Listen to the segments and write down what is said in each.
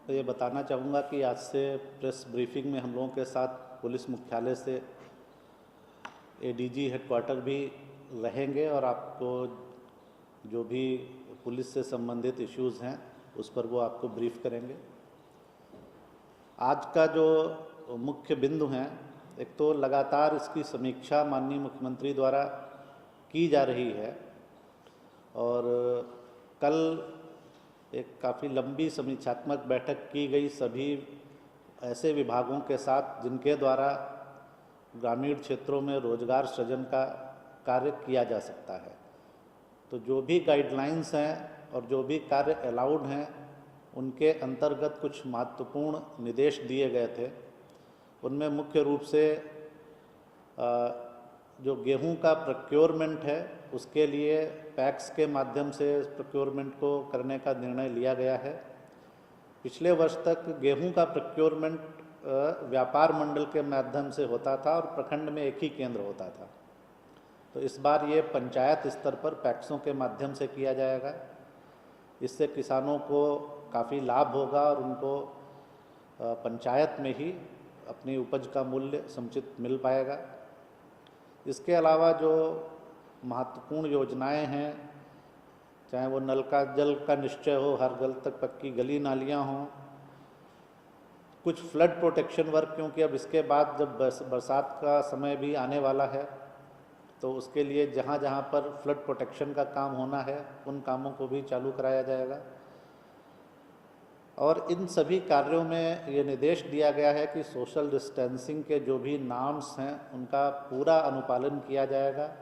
तो ये बताना चाहूँगा कि आज से प्रेस ब्रीफिंग में हम लोगों के साथ पुलिस मुख्यालय से एडीजी हेडक्वार्टर भी रहेंगे और आपको जो भी पुलिस से संबंधित इश्यूज़ हैं उस पर वो आपको ब्रीफ करेंगे। आज का जो मुख्य बिंदु हैं, एक तो लगातार इसकी समीक्षा माननीय मुख्यमंत्री द्वारा की जा रही है और कल एक काफ़ी लंबी समीक्षात्मक बैठक की गई सभी ऐसे विभागों के साथ जिनके द्वारा ग्रामीण क्षेत्रों में रोजगार सृजन का कार्य किया जा सकता है। तो जो भी गाइडलाइंस हैं और जो भी कार्य अलाउड हैं उनके अंतर्गत कुछ महत्वपूर्ण निर्देश दिए गए थे। उनमें मुख्य रूप से जो गेहूं का प्रोक्योरमेंट है उसके लिए पैक्स के माध्यम से प्रोक्योरमेंट को करने का निर्णय लिया गया है। पिछले वर्ष तक गेहूं का प्रोक्योरमेंट व्यापार मंडल के माध्यम से होता था और प्रखंड में एक ही केंद्र होता था। तो इस बार ये पंचायत स्तर पर पैक्सों के माध्यम से किया जाएगा। इससे किसानों को काफ़ी लाभ होगा और उनको पंचायत में ही अपनी उपज का मूल्य समुचित मिल पाएगा। इसके अलावा जो महत्वपूर्ण योजनाएं हैं, चाहे वो नल का जल का निश्चय हो, हर घर तक पक्की गली नालियां हों, कुछ फ्लड प्रोटेक्शन वर्क, क्योंकि अब इसके बाद जब बरसात का समय भी आने वाला है तो उसके लिए जहाँ जहाँ पर फ्लड प्रोटेक्शन का काम होना है उन कामों को भी चालू कराया जाएगा। और इन सभी कार्यों में ये निर्देश दिया गया है कि सोशल डिस्टेंसिंग के जो भी नॉर्म्स हैं उनका पूरा अनुपालन किया जाएगा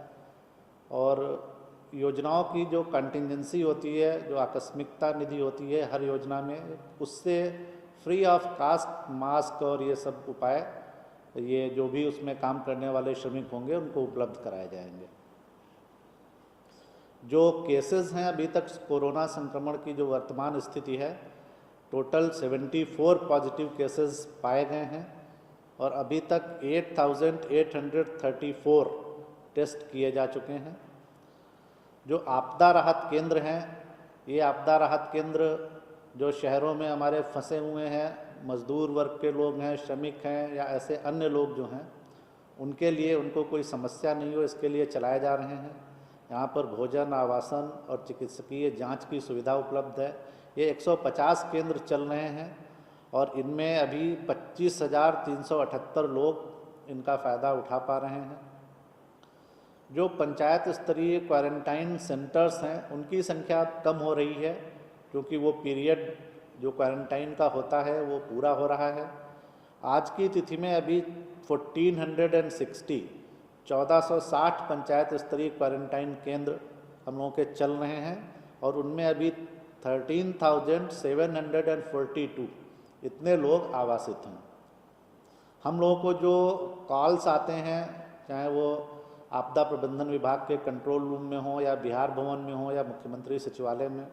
और योजनाओं की जो कंटिजेंसी होती है, जो आकस्मिकता निधि होती है हर योजना में, उससे फ्री ऑफ कास्ट मास्क और ये सब उपाय ये जो भी उसमें काम करने वाले श्रमिक होंगे उनको उपलब्ध कराए जाएंगे। जो केसेस हैं अभी तक कोरोना संक्रमण की जो वर्तमान स्थिति है, टोटल 74 पॉजिटिव केसेस पाए गए हैं और अभी तक 8,834 टेस्ट किए जा चुके हैं। जो आपदा राहत केंद्र हैं, ये आपदा राहत केंद्र जो शहरों में हमारे फंसे हुए हैं, मजदूर वर्ग के लोग हैं, श्रमिक हैं या ऐसे अन्य लोग जो हैं, उनके लिए उनको कोई समस्या नहीं हो इसके लिए चलाए जा रहे हैं। यहाँ पर भोजन, आवासन और चिकित्सकीय जांच की सुविधा उपलब्ध है। ये 150 केंद्र चल रहे हैं और इनमें अभी 25,378 लोग इनका फ़ायदा उठा पा रहे हैं। जो पंचायत स्तरीय क्वारंटाइन सेंटर्स हैं उनकी संख्या कम हो रही है क्योंकि वो पीरियड जो क्वारंटाइन का होता है वो पूरा हो रहा है। आज की तिथि में अभी 1460 पंचायत स्तरीय क्वारंटाइन केंद्र हम लोगों के चल रहे हैं और उनमें अभी 13,742 इतने लोग आवासित हैं। हम लोगों को जो कॉल्स आते हैं, चाहे वो आपदा प्रबंधन विभाग के कंट्रोल रूम में हो या बिहार भवन में हो या मुख्यमंत्री सचिवालय में,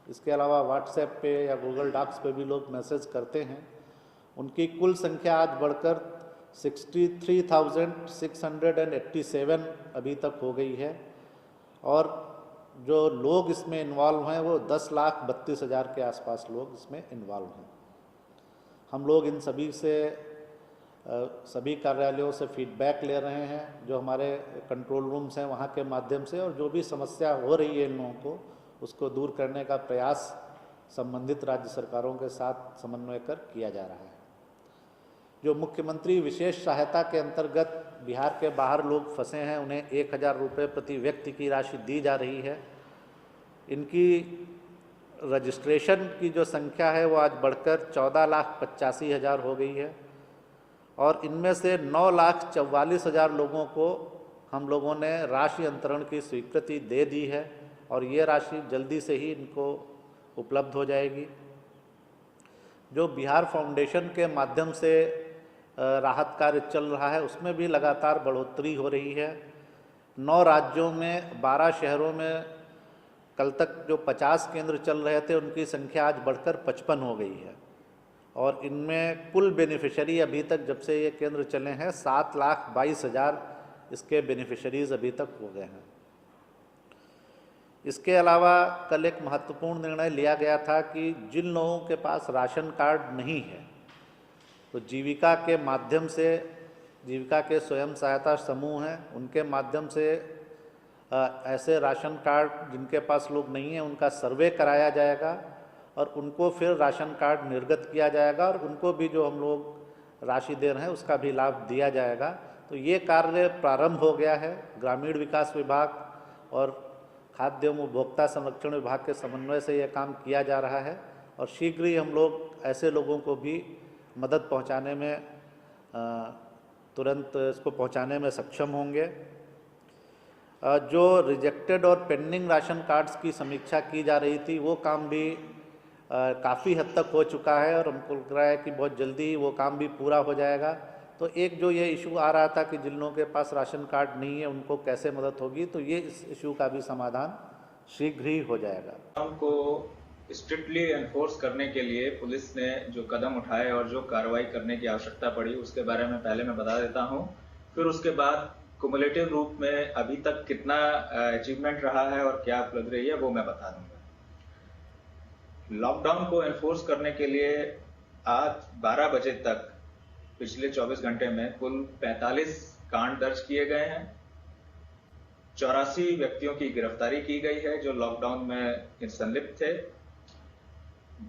इसके अलावा व्हाट्सएप पे या गूगल डॉक्स पे भी लोग मैसेज करते हैं, उनकी कुल संख्या आज बढ़कर 63,687 अभी तक हो गई है और जो लोग इसमें इन्वॉल्व हैं वो 10,32,000 के आसपास लोग इसमें इन्वॉल्व हैं। हम लोग इन सभी से सभी कार्यालयों से फीडबैक ले रहे हैं, जो हमारे कंट्रोल रूम्स हैं वहाँ के माध्यम से, और जो भी समस्या हो रही है इन लोगों को उसको दूर करने का प्रयास संबंधित राज्य सरकारों के साथ समन्वय कर किया जा रहा है। जो मुख्यमंत्री विशेष सहायता के अंतर्गत बिहार के बाहर लोग फंसे हैं उन्हें 1,000 रुपये प्रति व्यक्ति की राशि दी जा रही है। इनकी रजिस्ट्रेशन की जो संख्या है वो आज बढ़कर 14,85,000 हो गई है और इनमें से 9,44,000 लोगों को हम लोगों ने राशि अंतरण की स्वीकृति दे दी है और ये राशि जल्दी से ही इनको उपलब्ध हो जाएगी। जो बिहार फाउंडेशन के माध्यम से राहत कार्य चल रहा है उसमें भी लगातार बढ़ोतरी हो रही है। 9 राज्यों में 12 शहरों में कल तक जो 50 केंद्र चल रहे थे उनकी संख्या आज बढ़कर 55 हो गई है और इनमें कुल बेनिफिशरी अभी तक जब से ये केंद्र चले हैं 7,22,000 इसके बेनिफिशरीज़ अभी तक हो गए हैं। इसके अलावा कल एक महत्वपूर्ण निर्णय लिया गया था कि जिन लोगों के पास राशन कार्ड नहीं है तो जीविका के माध्यम से, जीविका के स्वयं सहायता समूह हैं उनके माध्यम से ऐसे राशन कार्ड जिनके पास लोग नहीं हैं उनका सर्वे कराया जाएगा और उनको फिर राशन कार्ड निर्गत किया जाएगा और उनको भी जो हम लोग राशि दे रहे हैं उसका भी लाभ दिया जाएगा। तो ये कार्य प्रारंभ हो गया है। ग्रामीण विकास विभाग और खाद्य एवं उपभोक्ता संरक्षण विभाग के समन्वय से यह काम किया जा रहा है और शीघ्र ही हम लोग ऐसे लोगों को भी मदद पहुंचाने में तुरंत इसको पहुंचाने में सक्षम होंगे। जो रिजेक्टेड और पेंडिंग राशन कार्ड्स की समीक्षा की जा रही थी वो काम भी काफ़ी हद तक हो चुका है और हमको लग रहा है कि बहुत जल्दी वो काम भी पूरा हो जाएगा। तो एक जो ये इशू आ रहा था कि जिन लोगों के पास राशन कार्ड नहीं है उनको कैसे मदद होगी, तो ये इस इशू का भी समाधान शीघ्र ही हो जाएगा। हमको स्ट्रिक्टली एनफोर्स करने के लिए पुलिस ने जो कदम उठाए और जो कार्रवाई करने की आवश्यकता पड़ी उसके बारे में पहले मैं बता देता हूं, फिर उसके बाद कुमुलेटिव रूप में अभी तक कितना अचीवमेंट रहा है और क्या उपलब्धि रही है वो मैं बता दूंगा। लॉकडाउन को एनफोर्स करने के लिए आज 12 बजे तक पिछले 24 घंटे में कुल 45 कांड दर्ज किए गए हैं। 84 व्यक्तियों की गिरफ्तारी की गई है जो लॉकडाउन में संलिप्त थे।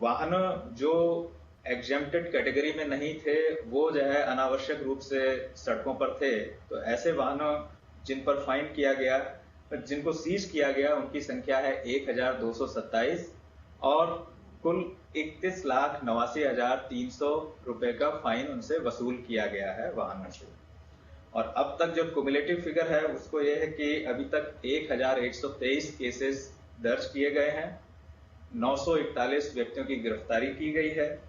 वाहन जो एग्जेम्प्टेड कैटेगरी में नहीं थे वो जो है अनावश्यक रूप से सड़कों पर थे, तो ऐसे वाहनों जिन पर फाइन किया गया, जिनको सीज किया गया उनकी संख्या है 1227 और कुल 31,89,300 रुपए का फाइन उनसे वसूल किया गया है वाहनों से। और अब तक जो कुमुलेटिव फिगर है उसको ये है कि अभी तक 1123 केसेस दर्ज किए गए हैं, 941 व्यक्तियों की गिरफ्तारी की गई है,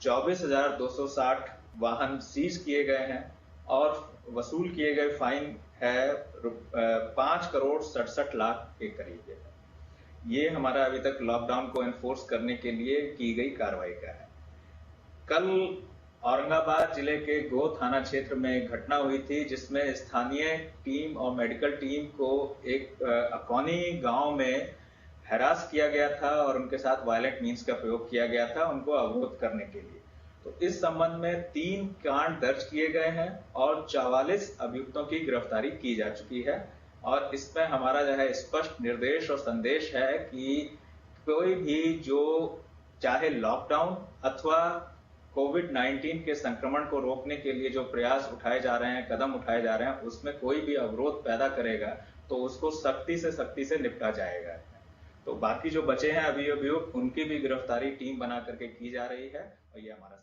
24,260 वाहन सीज किए गए हैं और वसूल किए गए फाइन है 5,67,00,000 के करीब है। ये हमारा अभी तक लॉकडाउन को एनफोर्स करने के लिए की गई कार्रवाई का है। कल औरंगाबाद जिले के गो थाना क्षेत्र में एक घटना हुई थी जिसमें स्थानीय टीम और मेडिकल टीम को एक अकौनी गांव में हैरास किया गया था और उनके साथ वायलेंट मीन्स का प्रयोग किया गया था उनको अवरोध करने के लिए। तो इस संबंध में 3 कांड दर्ज किए गए हैं और 44 अभियुक्तों की गिरफ्तारी की जा चुकी है। और इसमें हमारा जो है स्पष्ट निर्देश और संदेश है कि कोई भी जो चाहे लॉकडाउन अथवा कोविड-19 के संक्रमण को रोकने के लिए जो प्रयास उठाए जा रहे हैं, कदम उठाए जा रहे हैं, उसमें कोई भी अवरोध पैदा करेगा तो उसको सख्ती से निपटा जाएगा। तो बाकी जो बचे हैं अभियुक्त उनकी भी गिरफ्तारी टीम बना करके की जा रही है और ये हमारा